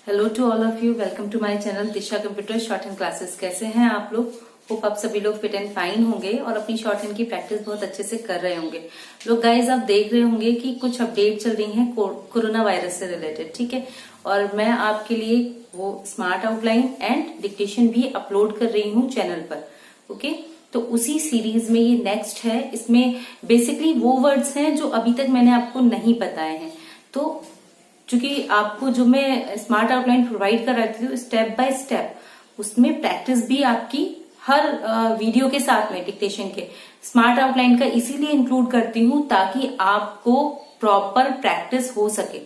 Hello to all of you, welcome to my channel Disha computer shorthand classes. कैसे हैं आप लोग? Hope आप सभी लोग फिट एंड फाइन होंगे और अपनी शॉर्ट हैंड की प्रैक्टिस बहुत अच्छे से कर रहे होंगे। लोग गाइज आप देख रहे होंगे कि कुछ अपडेट चल रही हैं कोरोना वायरस से रिलेटेड, ठीक है। और मैं आपके लिए वो स्मार्ट आउटलाइन एंड डिक्टेशन भी अपलोड कर रही हूँ चैनल पर, ओके। तो उसी सीरीज में ये नेक्स्ट है। इसमें बेसिकली वो वर्ड्स हैं जो अभी तक मैंने आपको नहीं बताए हैं। तो चूंकि आपको जो मैं स्मार्ट आउटलाइन प्रोवाइड कर रही थी स्टेप बाय स्टेप, उसमें प्रैक्टिस भी आपकी हर वीडियो के साथ में डिक्टेशन के स्मार्ट आउटलाइन का इसीलिए इंक्लूड करती हूं ताकि आपको प्रॉपर प्रैक्टिस हो सके,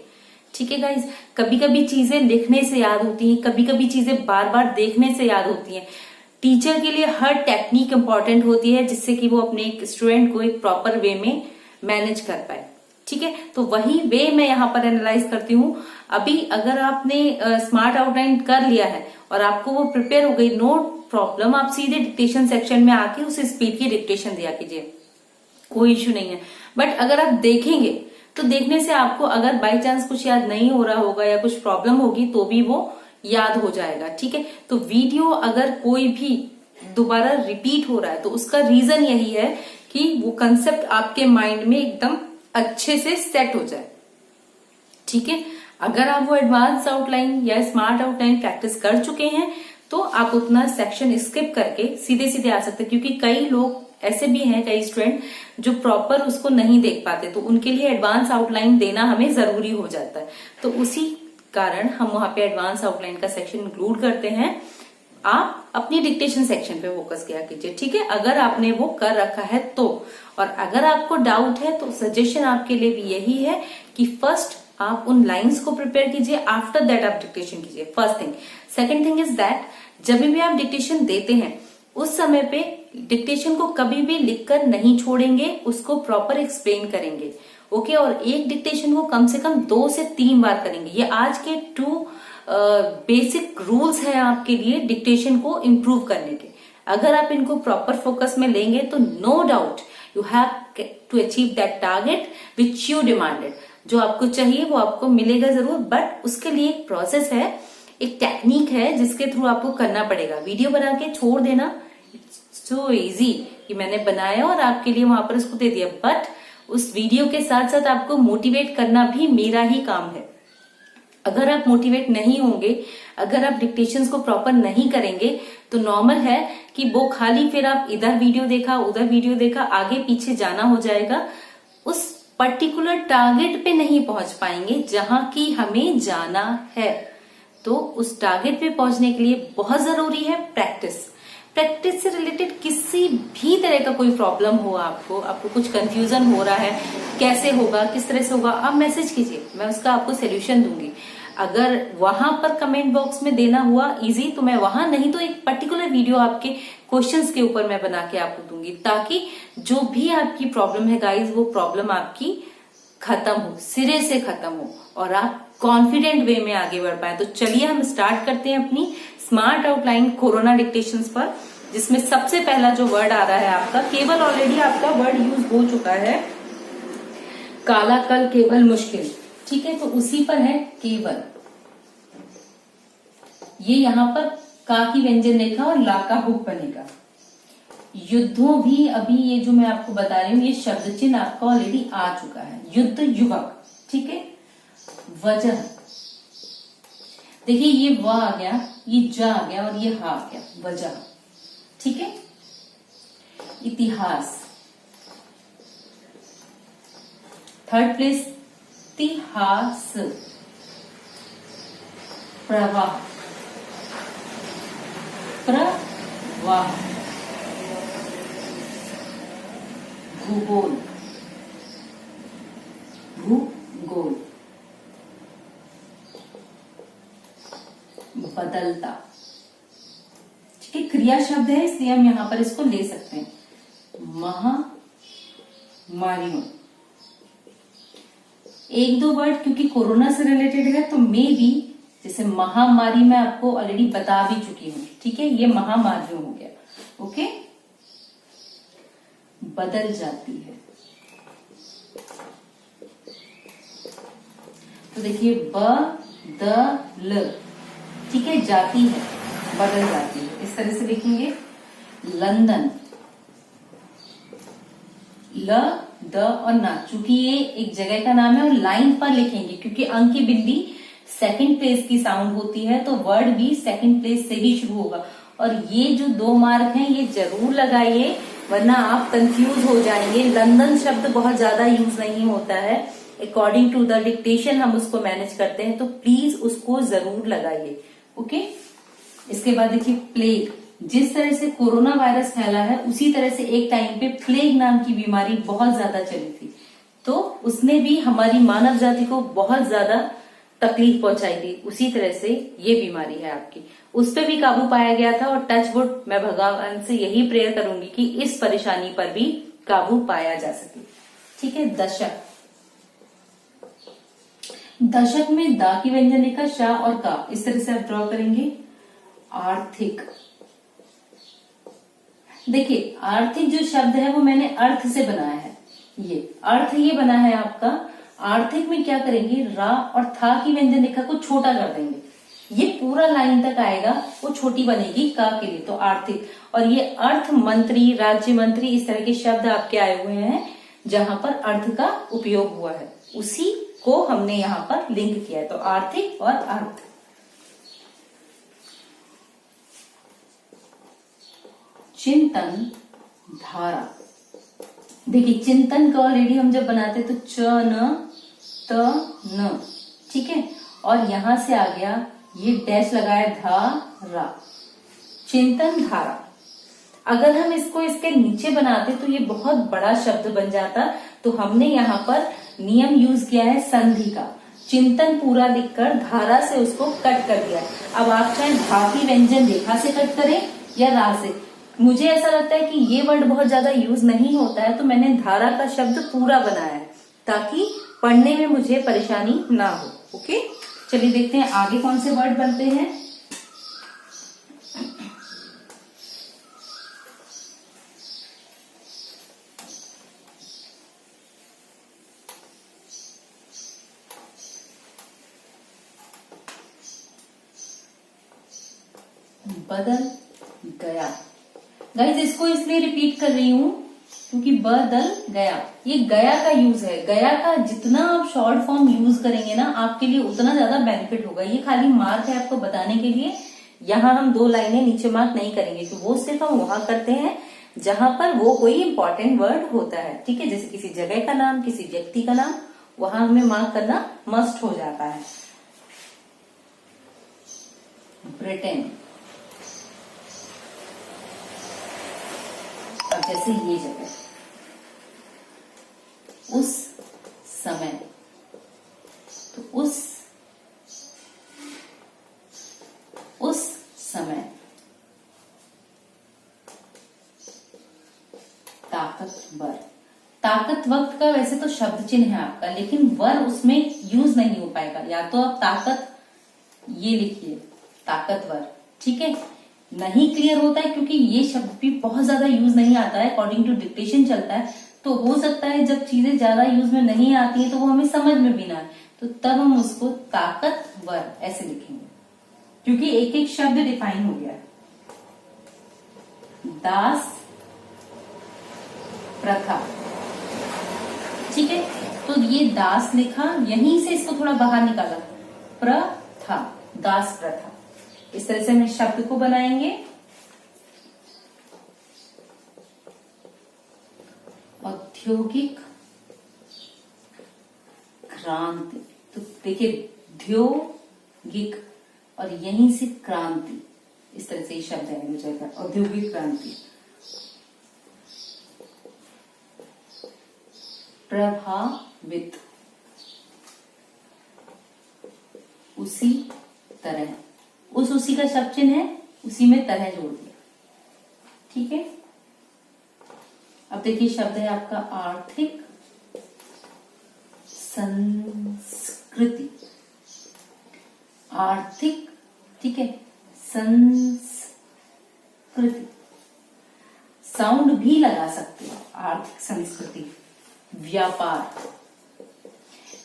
ठीक है गाइज। कभी कभी चीजें लिखने से याद होती हैं, कभी कभी चीजें बार बार देखने से याद होती हैं। टीचर के लिए हर टेक्निक इंपॉर्टेंट होती है जिससे कि वो अपने एक स्टूडेंट को एक प्रॉपर वे में मैनेज कर पाए, ठीक है। तो वही वे मैं यहाँ पर एनालाइज करती हूँ। अभी अगर आपने स्मार्ट आउटलाइन कर लिया है और आपको वो प्रिपेयर हो गई, नो प्रॉब्लम, आप सीधे डिक्टेशन सेक्शन में आके उस स्पीड की डिक्टेशन दिया कीजिए, कोई इश्यू नहीं है। बट अगर आप देखेंगे तो देखने से आपको अगर बाई चांस कुछ याद नहीं हो रहा होगा या कुछ प्रॉब्लम होगी तो भी वो याद हो जाएगा, ठीक है। तो वीडियो अगर कोई भी दोबारा रिपीट हो रहा है तो उसका रीजन यही है कि वो कंसेप्ट आपके माइंड में एकदम अच्छे से सेट हो जाए, ठीक है। अगर आप वो एडवांस आउटलाइन या स्मार्ट आउटलाइन प्रैक्टिस कर चुके हैं तो आप उतना सेक्शन स्किप करके सीधे सीधे आ सकते हैं, क्योंकि कई लोग ऐसे भी हैं, कई स्टूडेंट जो प्रॉपर उसको नहीं देख पाते, तो उनके लिए एडवांस आउटलाइन देना हमें जरूरी हो जाता है। तो उसी कारण हम वहां पे एडवांस आउटलाइन का सेक्शन इंक्लूड करते हैं। आप अपनी डिक्टेशन सेक्शन पे फोकस किया कीजिए, ठीक है, अगर आपने वो कर रखा है तो। और अगर आपको डाउट है तो सजेशन आपके लिए भी यही है कि फर्स्ट आप उन लाइंस को प्रिपेयर कीजिए, आफ्टर दैट आप डिक्टेशन कीजिए, first thing. Second thing is that जब भी आप डिक्टेशन देते हैं उस समय पे डिक्टेशन को कभी भी लिखकर नहीं छोड़ेंगे, उसको प्रॉपर एक्सप्लेन करेंगे, ओके। और एक डिक्टेशन को कम से कम 2 से 3 बार करेंगे। ये आज के 2 बेसिक रूल्स हैं आपके लिए डिक्टेशन को इम्प्रूव करने के। अगर आप इनको प्रॉपर फोकस में लेंगे तो no doubt you have to achieve that target which you demanded. जो आपको चाहिए वो आपको मिलेगा जरूर, बट उसके लिए एक प्रोसेस है, एक टेक्निक है जिसके थ्रू आपको करना पड़ेगा। वीडियो बना के छोड़ देना सो इजी कि मैंने बनाया और आपके लिए वहां पर उसको दे दिया, बट उस वीडियो के साथ साथ आपको मोटिवेट करना भी मेरा ही काम है। अगर आप मोटिवेट नहीं होंगे, अगर आप डिक्टेशंस को प्रॉपर नहीं करेंगे तो नॉर्मल है कि वो खाली फिर आप इधर वीडियो देखा उधर वीडियो देखा, आगे पीछे जाना हो जाएगा, उस पर्टिकुलर टारगेट पे नहीं पहुंच पाएंगे जहां की हमें जाना है। तो उस टारगेट पे पहुंचने के लिए बहुत जरूरी है प्रैक्टिस। प्रैक्टिस से रिलेटेड किसी भी तरह का कोई प्रॉब्लम हो, आपको कुछ कंफ्यूजन हो रहा है, कैसे होगा, किस तरह से होगा, आप मैसेज कीजिए, मैं उसका आपको सोल्यूशन दूंगी। अगर वहां पर कमेंट बॉक्स में देना हुआ इजी तो मैं वहां, नहीं तो एक पर्टिकुलर वीडियो आपके क्वेश्चंस के ऊपर मैं बना के आपको दूंगी, ताकि जो भी आपकी प्रॉब्लम है गाइज वो प्रॉब्लम आपकी खत्म हो, सिरे से खत्म हो और आप कॉन्फिडेंट वे में आगे बढ़ पाए। तो चलिए हम स्टार्ट करते हैं अपनी स्मार्ट आउटलाइन कोरोना डिक्टेशंस पर, जिसमें सबसे पहला जो वर्ड आ रहा है आपका, केवल ऑलरेडी आपका वर्ड यूज हो चुका है, काला कल केवल मुश्किल, ठीक है। तो उसी पर है केवल, ये यहाँ पर का की व्यंजन रेखा और ला का हुक बनेगा। युद्धों भी अभी ये जो मैं आपको बता रही हूँ ये शब्द चिन्ह आपका ऑलरेडी आ चुका है, युद्ध युवक, ठीक है। वजह, देखिए ये व आ गया, ये ज आ गया और ये हा आ गया, वजह, ठीक है। इतिहास, थर्ड प्लेस इतिहास। प्रवाह, प्रवाह। भूगोल, भूगोल। बदलता, ठीक है, क्रिया शब्द है इसलिए हम यहां पर इसको ले सकते हैं। महामारियों, एक दो वर्ड क्योंकि कोरोना से रिलेटेड है तो मे बी, जैसे महामारी मैं आपको ऑलरेडी बता भी चुकी हूं, ठीक है, ये महामारियों हो गया, ओके। बदल जाती है, तो देखिए ब द ल ठीक है, जाती है, बदल जाती है, इस तरह से लिखेंगे। लंदन, ल, द और ना, चूंकि ये एक जगह का नाम है और लाइन पर लिखेंगे क्योंकि अंक की बिंदी सेकंड प्लेस की साउंड होती है, तो वर्ड भी सेकंड प्लेस से ही शुरू होगा। और ये जो 2 मार्क हैं ये जरूर लगाइए, वरना आप कंफ्यूज हो जाएंगे। लंदन शब्द बहुत ज्यादा यूज नहीं होता है, अकॉर्डिंग टू द डिक्टेशन हम उसको मैनेज करते हैं, तो प्लीज उसको जरूर लगाइए। ओके, इसके बाद देखिए प्लेग। जिस तरह से कोरोना वायरस फैला है उसी तरह से एक टाइम पे प्लेग नाम की बीमारी बहुत ज्यादा चली थी, तो उसने भी हमारी मानव जाति को बहुत ज्यादा तकलीफ पहुंचाई थी। उसी तरह से ये बीमारी है आपकी, उस पर भी काबू पाया गया था। और टच वुड, मैं भगवान से यही प्रेयर करूंगी कि इस परेशानी पर भी काबू पाया जा सके। ठीक है, दशक। दशक में दा की व्यंजन लिखा, शा और का, इस तरह से आप ड्रॉ करेंगे। आर्थिक, देखिए आर्थिक जो शब्द है वो मैंने अर्थ से बनाया है, ये अर्थ ये बना है आपका। आर्थिक में क्या करेंगे, रा और था की व्यंजन रेखा को छोटा कर देंगे, ये पूरा लाइन तक आएगा, वो छोटी बनेगी का के लिए, तो आर्थिक। और ये अर्थ मंत्री, राज्य मंत्री, इस तरह के शब्द आपके आए हुए हैं जहां पर अर्थ का उपयोग हुआ है, उसी को हमने यहाँ पर लिंक किया है, तो आर्थिक और अर्थ। चिंतन धारा, देखिए चिंतन का ऑलरेडी हम जब बनाते तो च न त न, ठीक है, और यहां से आ गया ये डैश लगाया धारा, चिंतन धारा। अगर हम इसको इसके नीचे बनाते तो ये बहुत बड़ा शब्द बन जाता, तो हमने यहाँ पर नियम यूज किया है संधि का, चिंतन पूरा लिखकर धारा से उसको कट कर दिया। अब आप चाहे धा की व्यंजन रेखा से कट करें या रा से, मुझे ऐसा लगता है कि ये वर्ड बहुत ज्यादा यूज नहीं होता है, तो मैंने धारा का शब्द पूरा बनाया है ताकि पढ़ने में मुझे परेशानी ना हो। ओके, चलिए देखते हैं आगे कौन से वर्ड बनते हैं। बदल गया, गाइज इसको इसलिए रिपीट कर रही हूं क्योंकि बदल गया, ये गया का यूज है। गया का जितना आप शॉर्ट फॉर्म यूज करेंगे ना आपके लिए उतना ज्यादा बेनिफिट होगा। ये खाली मार्क है आपको बताने के लिए, यहाँ हम 2 लाइनें नीचे मार्क नहीं करेंगे, तो वो सिर्फ हम वहां करते हैं जहां पर वो कोई इंपॉर्टेंट वर्ड होता है, ठीक है, जैसे किसी जगह का नाम, किसी व्यक्ति का नाम, वहां हमें मार्क करना मस्ट हो जाता है। ब्रिटेन, अब जैसे ये जगह, उस समय, तो उस समय। ताकतवर, ताकत वक्त का वैसे तो शब्द चिन्ह है आपका, लेकिन वर उसमें यूज नहीं हो पाएगा, या तो आप ताकत ये लिखिए ताकतवर, ठीक है। नहीं क्लियर होता है क्योंकि ये शब्द भी बहुत ज्यादा यूज नहीं आता है, अकॉर्डिंग टू डिक्टेशन चलता है, तो हो सकता है जब चीजें ज्यादा यूज में नहीं आती है तो वो हमें समझ में भी ना आए, तो तब हम उसको ताकतवर ऐसे लिखेंगे क्योंकि एक एक शब्द डिफाइन हो गया है। दास प्रथा, ठीक है, तो ये दास लिखा, यहीं से इसको थोड़ा बाहर निकाला, प्रथा, दास प्रथा, इस तरह से हम इस शब्द को बनाएंगे। औद्योगिक क्रांति, तो देखिए औद्योगिक और यहीं से क्रांति, इस तरह से ये शब्द है हो जाएगा औद्योगिक क्रांति। प्रभावित, उसी तरह, उसी का शब्द चिन्ह है, उसी में तरह जोड़ दिया, ठीक है। अब देखिए शब्द है आपका आर्थिक संस्कृति, आर्थिक, ठीक है, संस्कृति, साउंड भी लगा सकते हो, आर्थिक संस्कृति। व्यापार,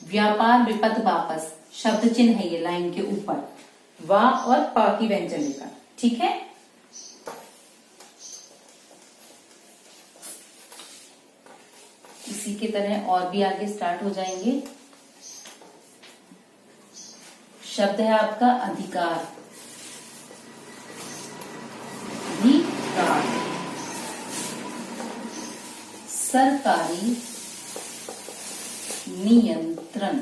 व्यापार विपद वापस, शब्द चिन्ह है ये लाइन के ऊपर, वा और पा की व्यंजन लेकर। ठीक है, इसी की तरह और भी आगे स्टार्ट हो जाएंगे। शब्द है आपका अधिकार, अधिकार। सरकारी नियंत्रण,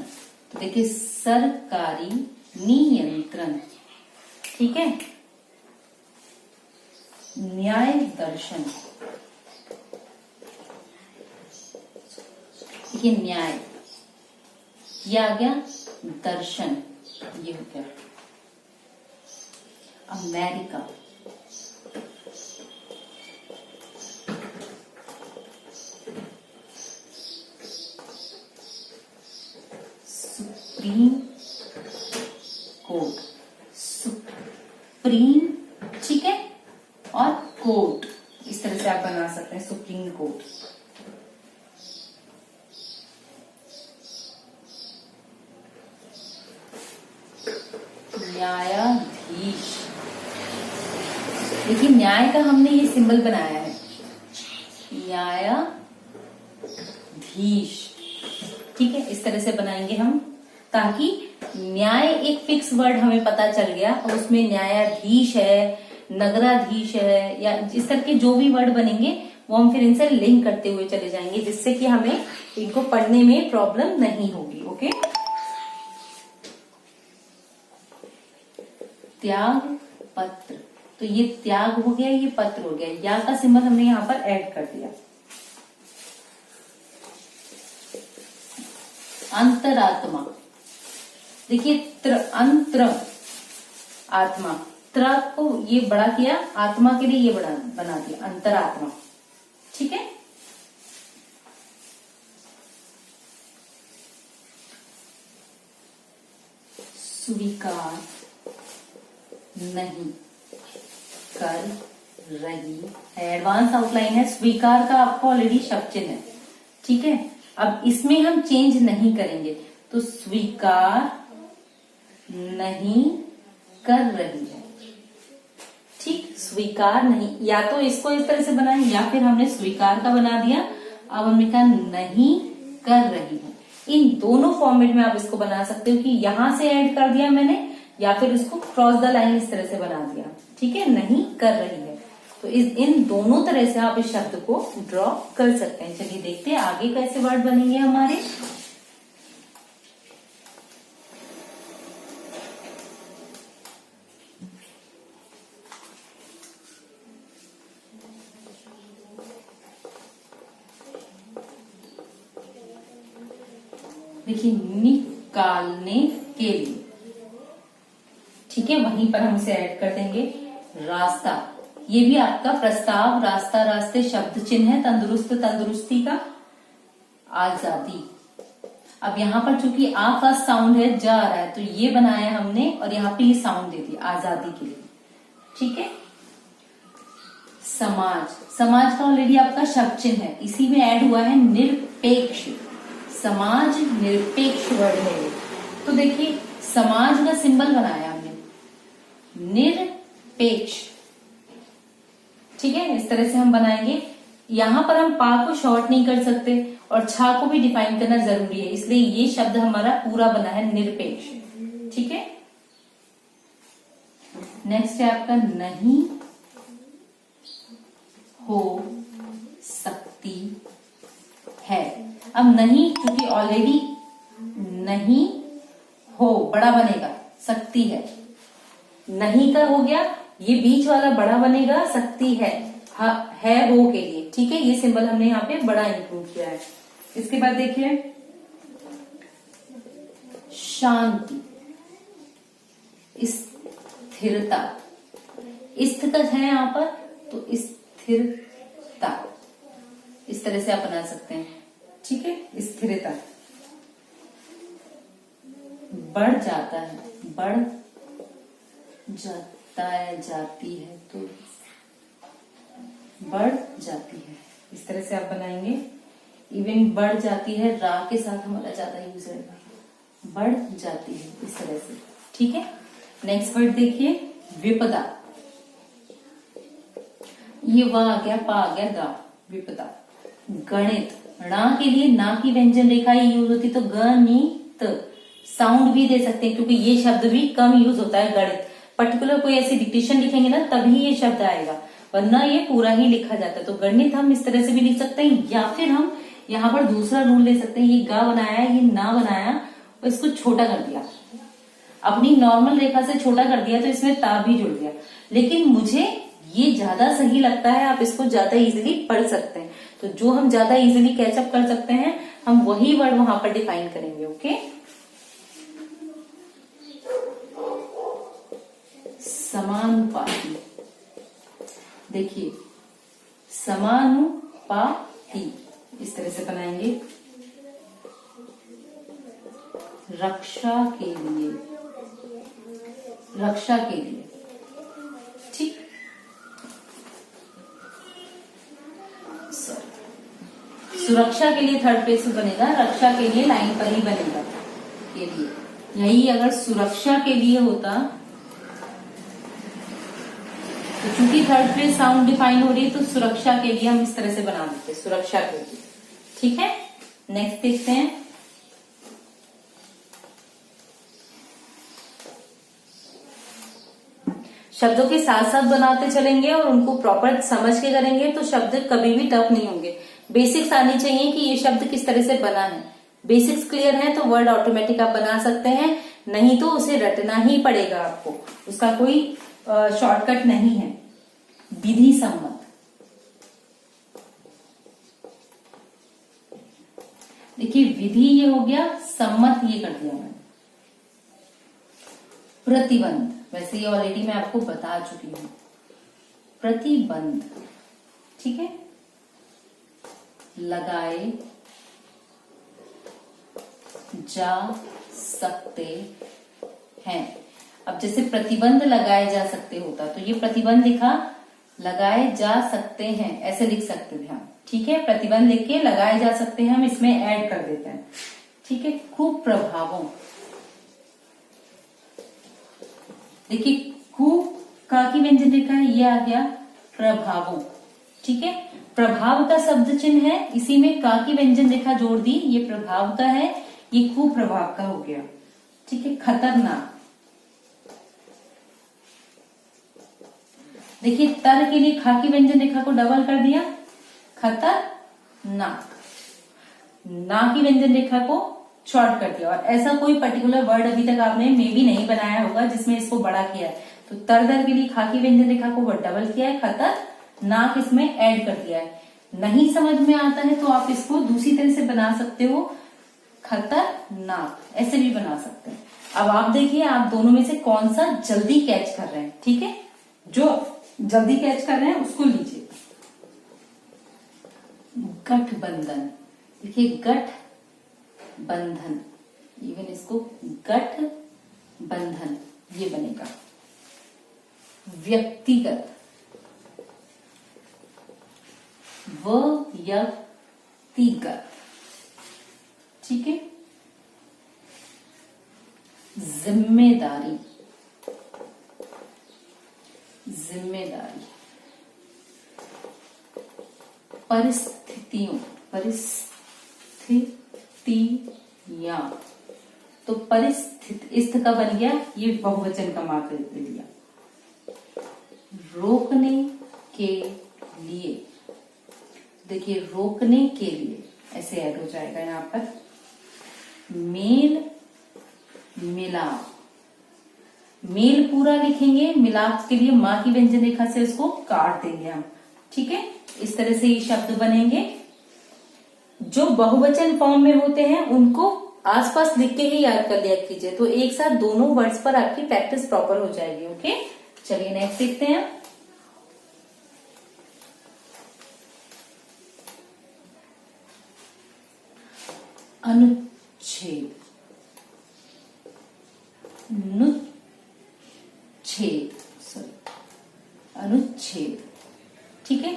तो देखिए सरकारी नियंत्रण। ठीक है, न्याय दर्शन, देखिए न्याय, ये आ गया, दर्शन ये हो गया। अमेरिका, सुप्रीम कोर्ट, सुप्रीम, ठीक है, और कोर्ट, इस तरह से आप बना सकते हैं, सुप्रीम कोर्ट। न्यायाधीश, देखिए न्याय का हमने ये सिंबल बनाया है, न्यायाधीश। ठीक है, इस तरह से बनाएंगे हम, ताकि न्याय एक फिक्स वर्ड हमें पता चल गया और उसमें न्यायाधीश है, नगराधीश है, या इस तरह के जो भी वर्ड बनेंगे वो हम फिर इनसे लिंक करते हुए चले जाएंगे, जिससे कि हमें इनको पढ़ने में प्रॉब्लम नहीं होगी। ओके, त्याग पत्र, तो ये त्याग हो गया, ये पत्र हो गया, या का सिंबल हमने यहाँ पर ऐड कर दिया। अंतरात्मा, देखिए अंतर आत्मा, त्र को ये बड़ा किया, आत्मा के लिए ये बड़ा बना दिया, अंतरात्मा। ठीक है, स्वीकार नहीं कर रही है, एडवांस आउटलाइन है, स्वीकार का आपको ऑलरेडी शब्द चिन्ह है। ठीक है, अब इसमें हम चेंज नहीं करेंगे, तो स्वीकार नहीं कर रही है। ठीक, स्वीकार नहीं, या तो इसको इस तरह से बनाएं, या फिर हमने स्वीकार का बना दिया, अब हमने कहा नहीं कर रही है। इन दोनों फॉर्मेट में आप इसको बना सकते हो, कि यहां से ऐड कर दिया मैंने, या फिर इसको क्रॉस द लाइन इस तरह से बना दिया। ठीक है, नहीं कर रही है, तो इन दोनों तरह से आप इस शब्द को ड्रॉ कर सकते हैं। चलिए देखते हैं आगे कैसे वर्ड बनेंगे हमारे। देखिए निकालने के लिए, ठीक है, वहीं पर हम इसे ऐड कर देंगे। रास्ता, ये भी आपका प्रस्ताव, रास्ता, रास्ते शब्द चिन्ह है, तंदुरुस्त, तंदुरुस्ती का। आजादी, अब यहाँ पर चूंकि आ फर्स्ट साउंड है, जा रहा है, तो ये बनाया हमने और यहाँ पे ये साउंड दे दी आजादी के लिए। ठीक है, समाज, समाज का ऑलरेडी आपका शब्द चिन्ह है, इसी में ऐड हुआ है निरपेक्ष, समाज निरपेक्ष वर्ड है। तो देखिए समाज का सिंबल बनाया हमने निरपेक्ष। ठीक है, इस तरह से हम बनाएंगे। यहां पर हम पा को शॉर्ट नहीं कर सकते और छा को भी डिफाइन करना जरूरी है, इसलिए ये शब्द हमारा पूरा बना है निरपेक्ष। ठीक है, नेक्स्ट है आपका नहीं हो सकती है। अब नहीं, क्योंकि ऑलरेडी नहीं हो बड़ा बनेगा, सकती है, नहीं का हो गया, ये बीच वाला बड़ा बनेगा, सकती है, है हो के लिए। ठीक है, ये सिंबल हमने यहाँ पे बड़ा इंक्लूड किया है। इसके बाद देखिए शांति, स्थिरता, स्थित है यहाँ पर, तो स्थिरता इस तरह से आप बना सकते हैं। ठीक है, स्थिरता। बढ़ जाता है, बढ़ जाता है, जाती है, तो बढ़ जाती है, इस तरह से आप बनाएंगे। इवन बढ़ जाती है, रा के साथ हमारा ज्यादा यूज है, बढ़ जाती है, इस तरह से। ठीक है, नेक्स्ट वर्ड देखिए विपदा, ये व आ गया, पा आ गया, गा, विपदा। गणित, णा के लिए ना की व्यंजन रेखा यूज होती तो गणित साउंड भी दे सकते हैं, क्योंकि ये शब्द भी कम यूज होता है। गणित पर्टिकुलर कोई ऐसी डिक्टेशन लिखेंगे ना तभी ये शब्द आएगा, वरना ये पूरा ही लिखा जाता है। तो गणित हम इस तरह से भी लिख सकते हैं, या फिर हम यहाँ पर दूसरा रूल ले सकते हैं। ये गा बनाया, ये ना बनाया और इसको छोटा कर दिया, अपनी नॉर्मल रेखा से छोटा कर दिया तो इसमें ता भी जुड़ गया। लेकिन मुझे ये ज्यादा सही लगता है, आप इसको ज्यादा इजीली पढ़ सकते हैं। तो जो हम ज्यादा इजीली कैचअप कर सकते हैं हम वही वर्ड वहां पर डिफाइन करेंगे। ओके, समानुपाती, देखिए समानुपाती इस तरह से बनाएंगे। रक्षा के लिए, रक्षा के लिए, ठीक। सुरक्षा के लिए थर्ड पेज पे बनेगा, रक्षा के लिए लाइन पर ही बनेगा। के लिए, यही अगर सुरक्षा के लिए होता तो चूंकि थर्ड पेज साउंड डिफाइन हो रही है तो सुरक्षा के लिए हम इस तरह से बना देते, सुरक्षा के लिए। ठीक है, नेक्स्ट देखते हैं। शब्दों के साथ साथ बनाते चलेंगे और उनको प्रॉपर समझ के करेंगे तो शब्द कभी भी टफ नहीं होंगे। बेसिक्स आनी चाहिए कि ये शब्द किस तरह से बना है। बेसिक्स क्लियर है तो वर्ड ऑटोमेटिक आप बना सकते हैं, नहीं तो उसे रटना ही पड़ेगा आपको, उसका कोई शॉर्टकट नहीं है। विधि सम्मत, देखिए विधि ये हो गया, सम्मत ये कर दिया मैंने। प्रतिबंध, वैसे ये ऑलरेडी मैं आपको बता चुकी हूं। प्रतिबंध, ठीक है। लगाए जा सकते हैं, अब जैसे प्रतिबंध लगाए जा सकते होता तो ये प्रतिबंध लिखा, लगाए जा सकते हैं ऐसे लिख सकते थे हम। ठीक है, प्रतिबंध लिख के लगाए जा सकते हैं हम इसमें ऐड कर देते हैं। ठीक है, खूब प्रभावों, देखिए खूब का की व्यंजन रेखा है, ये आ गया प्रभावों। ठीक है, प्रभाव का शब्द चिन्ह है, इसी में का की व्यंजन रेखा जोड़ दी, ये प्रभाव का है, ये खूब प्रभाव का हो गया। ठीक है, खतरनाक, देखिए तर के लिए खा की व्यंजन रेखा को डबल कर दिया, खतरनाक। ना की व्यंजन रेखा को शॉर्ट कर दिया, और ऐसा कोई पर्टिकुलर वर्ड अभी तक आपने मे भी नहीं बनाया होगा जिसमें इसको बड़ा किया है। तो तर दर के लिए खा की व्यंजन रेखा को डबल किया है, खतरनाक इसमें ऐड कर दिया है। नहीं समझ में आता है तो आप इसको दूसरी तरह से बना सकते हो, खतरनाक ऐसे भी बना सकते हैं। अब आप देखिए आप दोनों में से कौन सा जल्दी कैच कर रहे हैं। ठीक है, जो जल्दी कैच कर रहे हैं उसको लीजिए। गठबंधन, देखिए गठबंधन, इवन इसको गठबंधन ये बनेगा। व्यक्तिगत, व्यक्तिगत, ठीक है। जिम्मेदारी, जिम्मेदारी। परिस्थितियों, परिस्थितियां, तो परिस्थिति इस्थ का बन गया, ये बहुवचन का मार्क ले लिया। रोकने के लिए, देखिए रोकने के लिए ऐसे ऐड हो जाएगा यहां पर। मेल मिलाप, मेल पूरा लिखेंगे, मिलाप के लिए मां की व्यंजन रेखा से इसको काट देंगे हम। ठीक है, इस तरह से ये शब्द बनेंगे। जो बहुवचन फॉर्म में होते हैं उनको आसपास लिख के ही याद कर लिया कीजिए, तो एक साथ दोनों वर्ड्स पर आपकी प्रैक्टिस प्रॉपर हो जाएगी। ओके, चलिए नेक्स्ट देखते हैं। अनुच्छेद, अनुच्छेद, सॉरी अनुच्छेद। ठीक है,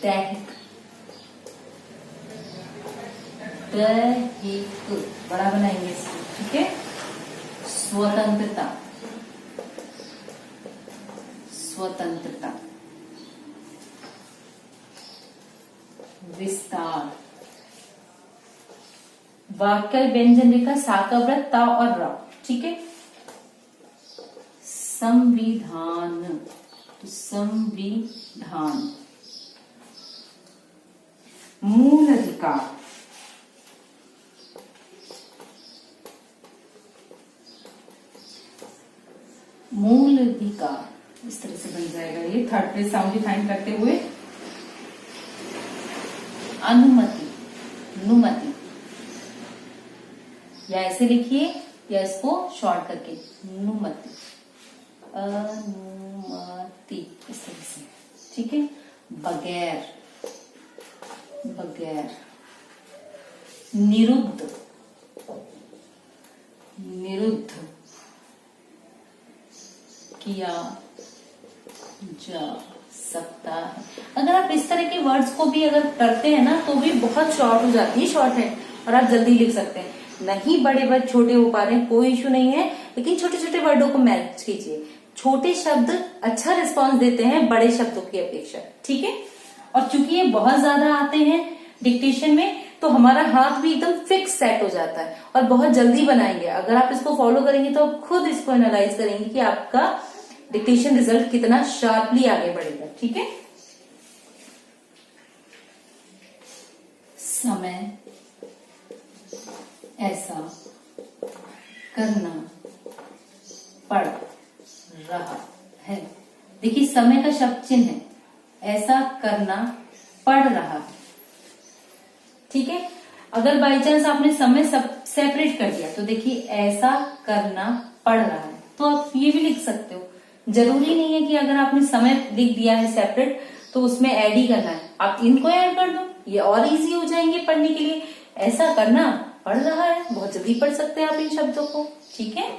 दैहिक, दैहिक बड़ा बनाएंगे इसको। ठीक है, स्वतंत्रता, स्वतंत्रता। विस्तार, वाक्य व्यंजन रेखा सा का व्रत ता और रा, ठीक है। संविधान, तो संविधान। मूल अधिकार, मूल अधिकार, इस तरह से बन जाएगा ये थर्ड प्लेस साउंड डिफाइन करते हुए। अनुमति, अनुमति, या ऐसे लिखिए या इसको शॉर्ट करके अनुमति, अनुमति, इस तरह से, ठीक है। बगैर, बगैर। निरुद्ध, निरुद्ध किया जा सकता है। अगर आप इस तरह के वर्ड्स को भी अगर करते हैं ना तो भी बहुत शॉर्ट हो जाती है शॉर्ट है, और आप जल्दी लिख सकते हैं। नहीं बड़े वर्ड छोटे हो पा रहे हैं कोई इशू नहीं है, लेकिन छोटे छोटे वर्डों को मैच कीजिए। छोटे शब्द अच्छा रिस्पॉन्स देते हैं बड़े शब्दों की अपेक्षा, ठीक है। और चूंकि ये बहुत ज्यादा आते हैं डिक्टेशन में, तो हमारा हाथ भी एकदम फिक्स सेट हो जाता है और बहुत जल्दी बनाएंगे। अगर आप इसको फॉलो करेंगे तो आप खुद इसको एनालाइज करेंगे कि आपका डिक्टेशन रिजल्ट कितना शार्पली आगे बढ़ेगा, ठीक है। समय ऐसा करना पड़ रहा है। देखिए समय का शब्द चिन्ह है, ऐसा करना पड़ रहा है, ठीक है। अगर बाई चांस आपने समय सब सेपरेट कर दिया तो देखिए ऐसा करना पड़ रहा है, तो आप ये भी लिख सकते हो। जरूरी नहीं है कि अगर आपने समय लिख दिया है सेपरेट तो उसमें ऐड ही करना है, आप इनको ऐड कर दो, ये और इजी हो जाएंगे पढ़ने के लिए। ऐसा करना पड़ रहा है, बहुत जल्दी पढ़ सकते हैं आप इन शब्दों को, ठीक है।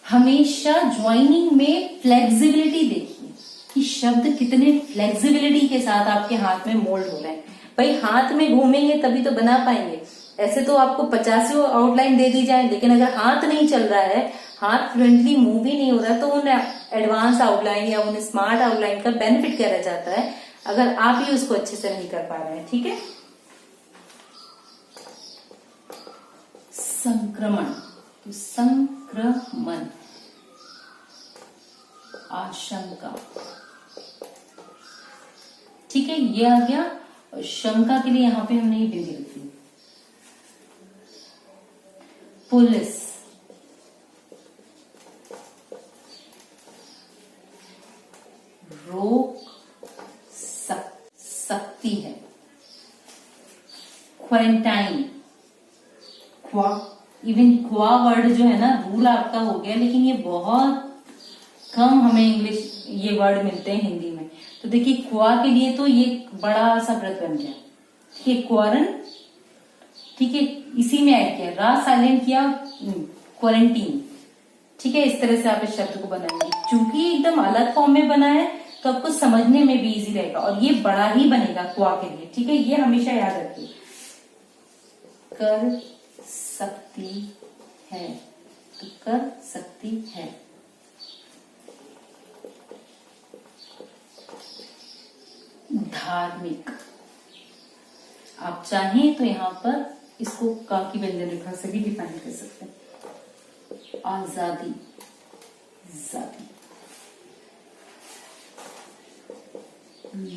हमेशा ज्वाइनिंग में फ्लेक्सिबिलिटी देखिए कि शब्द कितने फ्लेक्सिबिलिटी के साथ आपके हाथ में मोल्ड हो रहे हैं। भाई हाथ में घूमेंगे तभी तो बना पाएंगे। ऐसे तो आपको 50 आउटलाइन दे दी जाए, लेकिन अगर हाथ नहीं चल रहा है, हाथ फ्लुएंटली मूव ही नहीं हो रहा है, तो उन एडवांस आउटलाइन या उन स्मार्ट आउटलाइन का बेनिफिट क्या रह जाता है अगर आप ही उसको अच्छे से नहीं कर पा रहे हैं, ठीक है। संक्रमण, तो संक्रमण, आशंका, ठीक है। ये आ गया। शंका के लिए यहां पे हमने ये बिंदी रखी। पुलिस, रोक सकती है। क्वारंटाइन, इवन क्वा वर्ड जो है ना रूल आपका हो गया, लेकिन ये बहुत कम हमें इंग्लिश ये वर्ड मिलते हैं हिंदी में। तो देखिए क्वा के लिए तो ये बड़ा सा व्रत बन गया, ठीक है। क्वारन, ठीक है, इसी में ऐड किया, रा साइलेंट किया, क्वारंटीन, ठीक है। इस तरह से आप इस शब्द को बनाएंगे। चूंकि एकदम अलग फॉर्म में बना है तो आपको समझने में भी इजी रहेगा, और ये बड़ा ही बनेगा क्वा के लिए, ठीक है। ये हमेशा याद रखिए। कर सकती है, तो कर सकती है। धार्मिक, आप चाहें तो यहां पर इसको का की व्यंजन रेखा से भी डिफाइन कर सकते हैं। आजादी, जाती।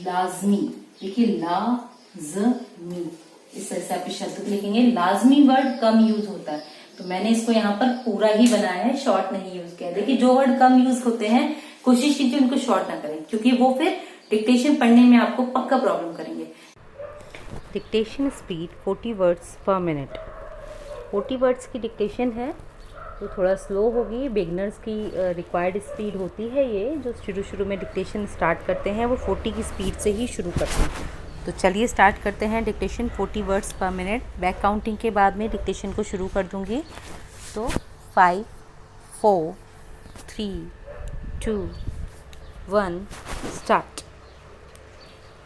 लाजमी, देखिए लाजमी, इस तरह से आप इस शब्द को लिखेंगे। लाजमी वर्ड कम यूज होता है, तो मैंने इसको यहाँ पर पूरा ही बनाया है, शॉर्ट नहीं यूज किया। देखिए जो वर्ड कम यूज होते हैं कोशिश कीजिए उनको शॉर्ट ना करें, क्योंकि वो फिर डिक्टेशन पढ़ने में आपको पक्का प्रॉब्लम करेंगे। डिक्टेशन स्पीड 40 वर्ड्स पर मिनट। 40 वर्ड्स की डिक्टेशन है तो थोड़ा स्लो होगी। बिगनर्स की रिक्वायर्ड स्पीड होती है ये, जो शुरू में डिक्टेशन स्टार्ट करते हैं वो 40 की स्पीड से ही शुरू करते हैं। तो चलिए स्टार्ट करते हैं डिक्टेशन 40 वर्ड्स पर मिनट। बैक काउंटिंग के बाद में डिक्टेशन को शुरू कर दूंगी। तो 5 4 3 2 1 स्टार्ट।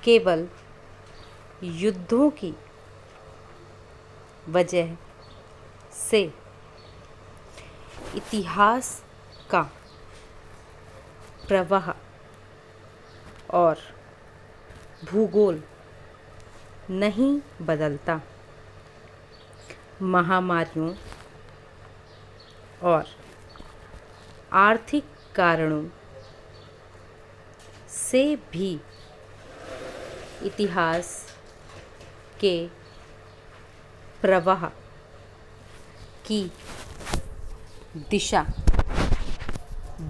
केवल युद्धों की वजह से इतिहास का प्रवाह और भूगोल नहीं बदलता। महामारियों और आर्थिक कारणों से भी इतिहास के प्रवाह की दिशा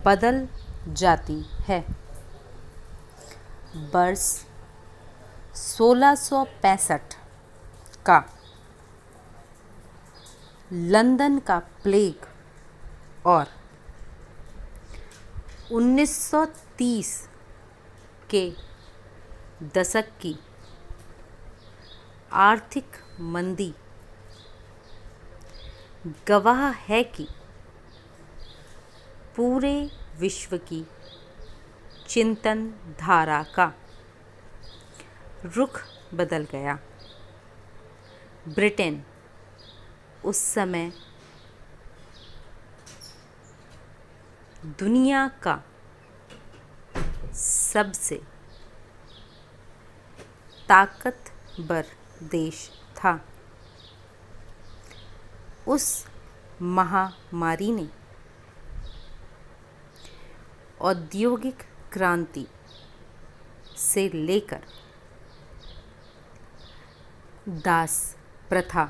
बदल जाती है। वर्ष 1665 का लंदन का प्लेग और 1930 के दशक की आर्थिक मंदी गवाह है कि पूरे विश्व की चिंतन धारा का रुख बदल गया। ब्रिटेन उस समय दुनिया का सबसे ताकतवर देश था। उस महामारी ने औद्योगिक क्रांति से लेकर दास प्रथा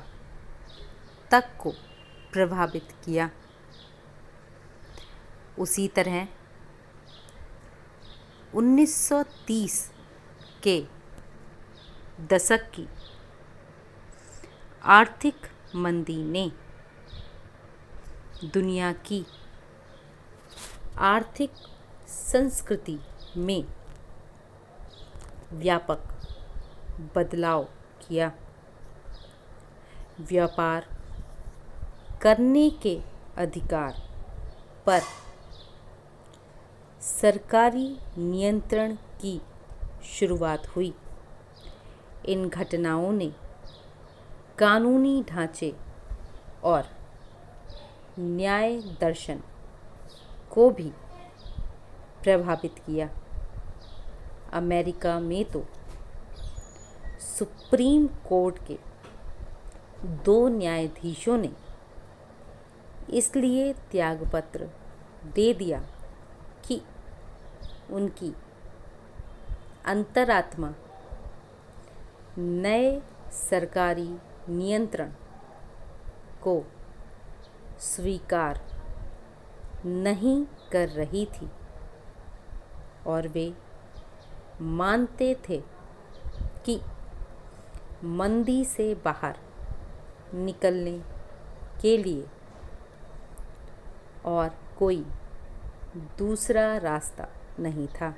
तक को प्रभावित किया। उसी तरह 1930 के दशक की आर्थिक मंदी ने दुनिया की आर्थिक संस्कृति में व्यापक बदलाव किया। व्यापार करने के अधिकार पर सरकारी नियंत्रण की शुरुआत हुई। इन घटनाओं ने कानूनी ढांचे और न्याय दर्शन को भी प्रभावित किया। अमेरिका में तो सुप्रीम कोर्ट के 2 न्यायाधीशों ने इसलिए त्यागपत्र दे दिया कि उनकी अंतरात्मा नए सरकारी नियंत्रण को स्वीकार नहीं कर रही थी और वे मानते थे कि मंदी से बाहर निकलने के लिए और कोई दूसरा रास्ता नहीं था।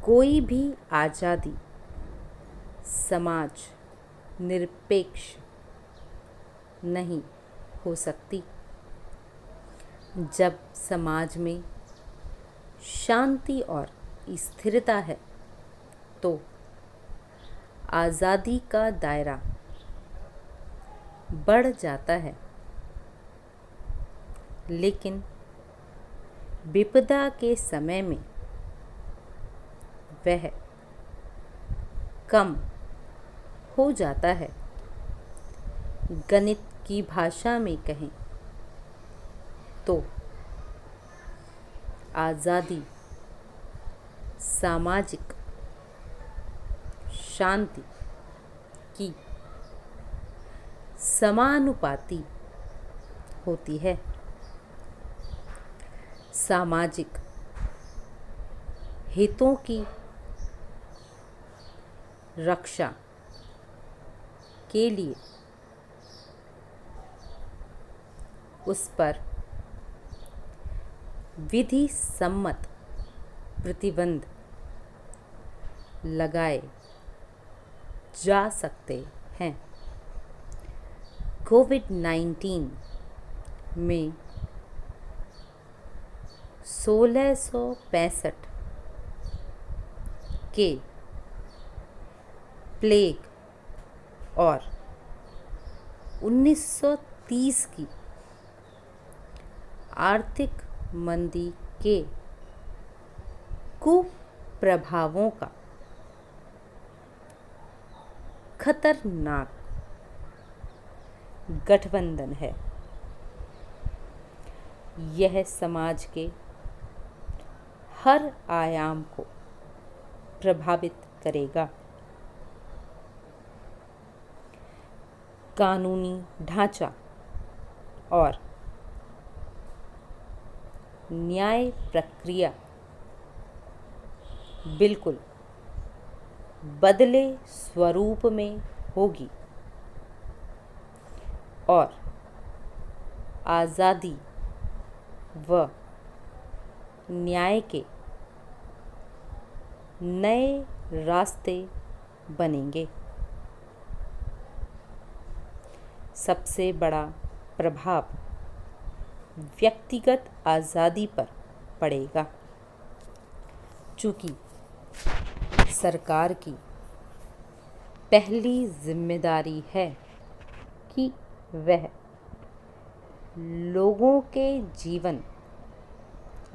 कोई भी आज़ादी समाज निरपेक्ष नहीं हो सकती। जब समाज में शांति और स्थिरता है तो आज़ादी का दायरा बढ़ जाता है, लेकिन विपदा के समय में वह कम हो जाता है। गणित की भाषा में कहें तो आज़ादी सामाजिक शांति की समानुपाती होती है। सामाजिक हितों की रक्षा के लिए उस पर विधि सम्मत प्रतिबंध लगाए जा सकते हैं। कोविड-19 में 1665 के प्लेग और 1930 की आर्थिक मंदी के कुप्रभावों का खतरनाक गठबंधन है। यह समाज के हर आयाम को प्रभावित करेगा। कानूनी ढांचा और न्याय प्रक्रिया बिल्कुल बदले स्वरूप में होगी और आज़ादी व न्याय के नए रास्ते बनेंगे। सबसे बड़ा प्रभाव व्यक्तिगत आज़ादी पर पड़ेगा, चूँकि सरकार की पहली जिम्मेदारी है कि वह लोगों के जीवन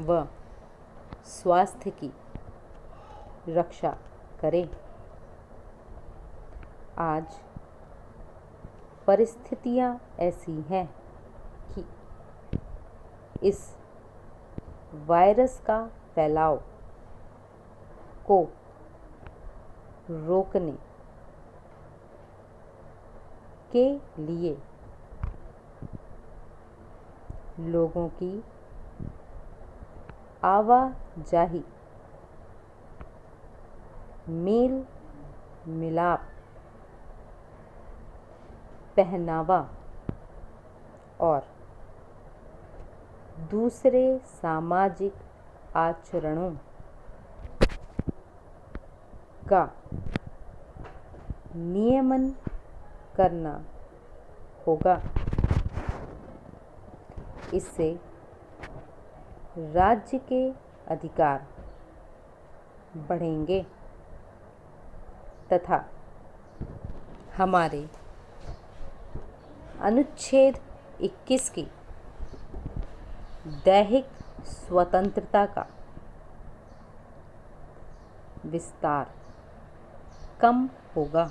व स्वास्थ्य की रक्षा करे। आज परिस्थितियां ऐसी हैं कि इस वायरस का फैलाव को रोकने के लिए लोगों की आवाजाही, मेल मिलाप, पहनावा और दूसरे सामाजिक आचरणों का नियमन करना होगा। इससे राज्य के अधिकार बढ़ेंगे तथा हमारे अनुच्छेद 21 की दैहिक स्वतंत्रता का विस्तार कम होगा।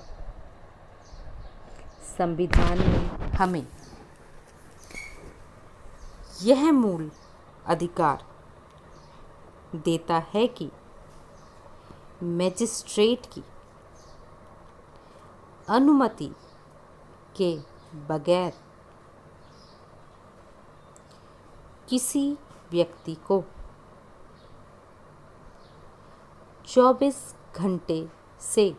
संविधान में हमें यह मूल अधिकार देता है कि मजिस्ट्रेट की अनुमति के बगैर किसी व्यक्ति को 24 घंटे से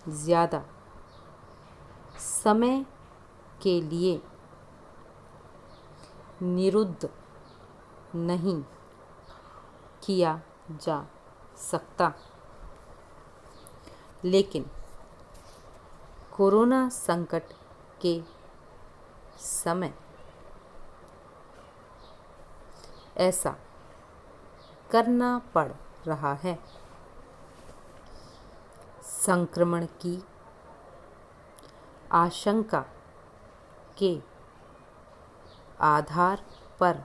ज़्यादा समय के लिए निरुद्ध नहीं किया जा सकता। लेकिन कोरोना संकट के समय ऐसा करना पड़ रहा है। संक्रमण की आशंका के आधार पर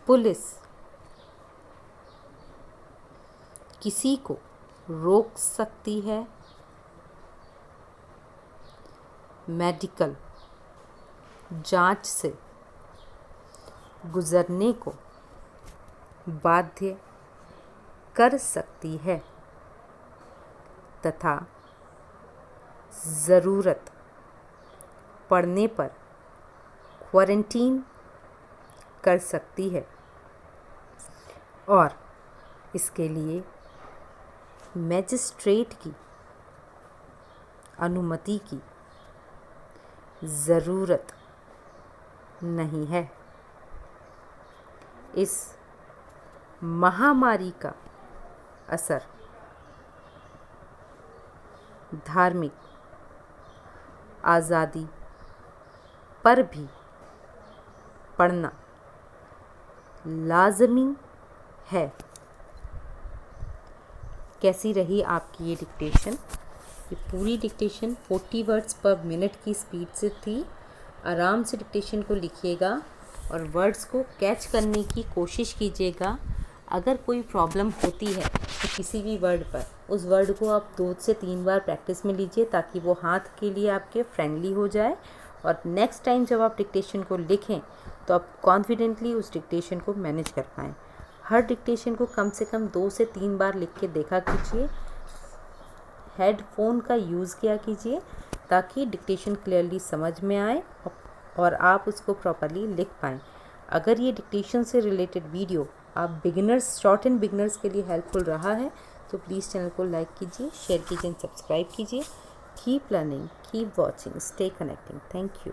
पुलिस किसी को रोक सकती है, मेडिकल जांच से गुजरने को बाध्य कर सकती है तथा ज़रूरत पड़ने पर क्वारंटीन कर सकती है और इसके लिए मजिस्ट्रेट की अनुमति की ज़रूरत नहीं है। इस महामारी का असर धार्मिक आज़ादी पर भी पड़ना लाज़मी है। कैसी रही आपकी ये डिक्टेशन? ये पूरी डिक्टेशन 40 वर्ड्स पर मिनट की स्पीड से थी। आराम से डिक्टेशन को लिखिएगा और वर्ड्स को कैच करने की कोशिश कीजिएगा। अगर कोई प्रॉब्लम होती है तो किसी भी वर्ड पर, उस वर्ड को आप 2 से 3 बार प्रैक्टिस में लीजिए ताकि वो हाथ के लिए आपके फ्रेंडली हो जाए, और नेक्स्ट टाइम जब आप डिक्टेशन को लिखें तो आप कॉन्फिडेंटली उस डिक्टेशन को मैनेज कर पाएँ। हर डिक्टेशन को कम से कम 2 से 3 बार लिख के देखा कीजिए। हेडफोन का यूज़ किया कीजिए ताकि डिक्टेशन क्लियरली समझ में आए और आप उसको प्रॉपरली लिख पाएँ। अगर ये डिक्टेशन से रिलेटेड वीडियो आप बिगिनर्स, शॉर्ट एंड बिगिनर्स के लिए हेल्पफुल रहा है तो प्लीज़ चैनल को लाइक कीजिए, शेयर कीजिए एंड सब्सक्राइब कीजिए। Keep learning, keep watching, stay connecting. Thank you.